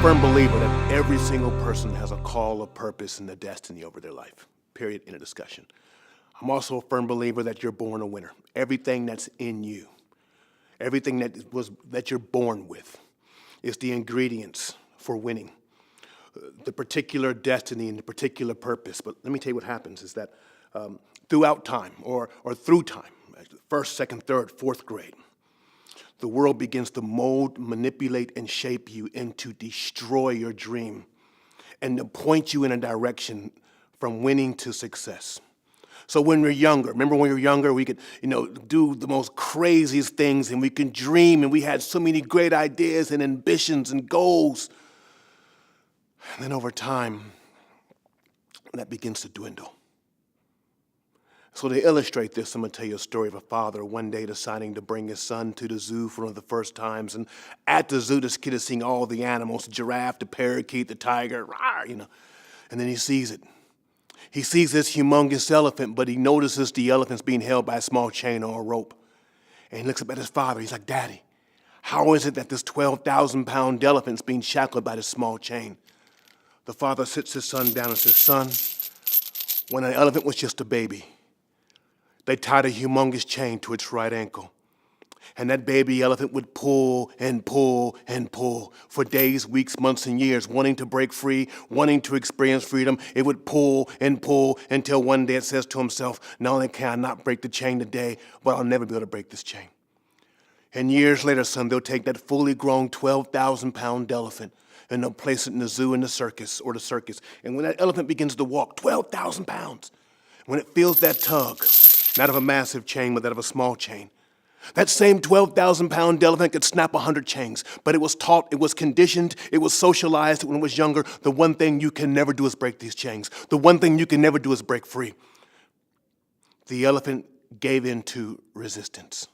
firm believer that every single person has a call, a purpose, and a destiny over their life, period, in a discussion. I'm also a firm believer that you're born a winner. Everything that's in you, everything that you're born with is the ingredients for winning. The particular destiny and the particular purpose. But let me tell you what happens is that throughout time or through time, first, second, third, fourth grade, the world begins to mold, manipulate, and shape you and to destroy your dream and to point you in a direction from winning to success. So when we're younger, remember when we were younger, we could, do the most craziest things and we can dream and we had so many great ideas and ambitions and goals. And then over time, that begins to dwindle. So to illustrate this, I'm going to tell you a story of a father one day deciding to bring his son to the zoo for one of the first times. And at the zoo, this kid is seeing all the animals, the giraffe, the parakeet, the tiger, and then he sees it. He sees this humongous elephant, but he notices the elephant's being held by a small chain or a rope. And he looks up at his father. He's like, "Daddy, how is it that this 12,000-pound elephant's being shackled by this small chain?" The father sits his son down and says, "Son, when an elephant was just a baby, they tied a humongous chain to its right ankle. And that baby elephant would pull and pull and pull for days, weeks, months, and years, wanting to break free, wanting to experience freedom. It would pull and pull until one day it says to himself, not only can I not break the chain today, but I'll never be able to break this chain." And years later, son, they'll take that fully grown 12,000-pound elephant and they'll place it in the zoo in the circus. And when that elephant begins to walk, 12,000 pounds, when it feels that tug, not of a massive chain, but that of a small chain, that same 12,000-pound elephant could snap 100 chains, but it was taught, it was conditioned, it was socialized when it was younger. The one thing you can never do is break these chains. The one thing you can never do is break free. The elephant gave in to resistance.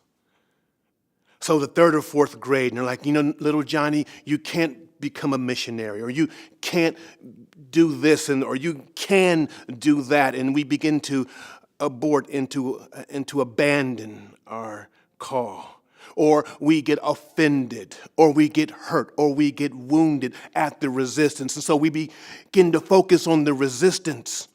So the third or fourth grade, and they're like, little Johnny, you can't become a missionary, or you can't do this, or you can do that. And we begin to abort into abandon our call, or we get offended, or we get hurt, or we get wounded at the resistance. And so we begin to focus on the resistance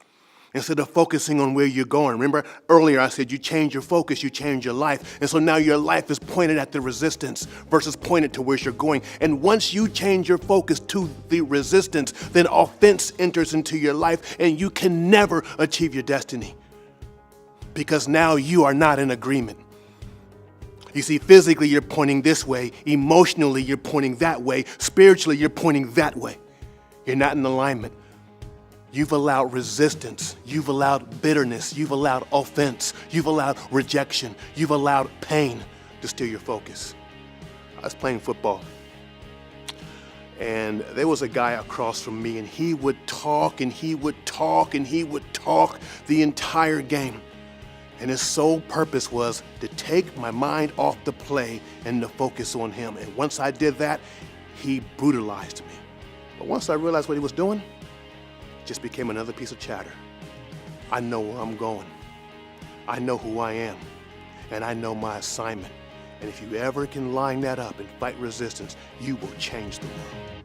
instead of focusing on where you're going. Remember earlier I said you change your focus, you change your life. And so now your life is pointed at the resistance versus pointed to where you're going. And once you change your focus to the resistance, then offense enters into your life and you can never achieve your destiny because now you are not in agreement. You see, physically you're pointing this way, emotionally you're pointing that way, spiritually you're pointing that way. You're not in alignment. You've allowed resistance, you've allowed bitterness, you've allowed offense, you've allowed rejection, you've allowed pain to steal your focus. I was playing football, and there was a guy across from me, and he would talk, and he would talk, and he would talk the entire game. And his sole purpose was to take my mind off the play and to focus on him. And once I did that, he brutalized me. But once I realized what he was doing, just became another piece of chatter. I know where I'm going. I know who I am. And I know my assignment. And if you ever can line that up and fight resistance, you will change the world.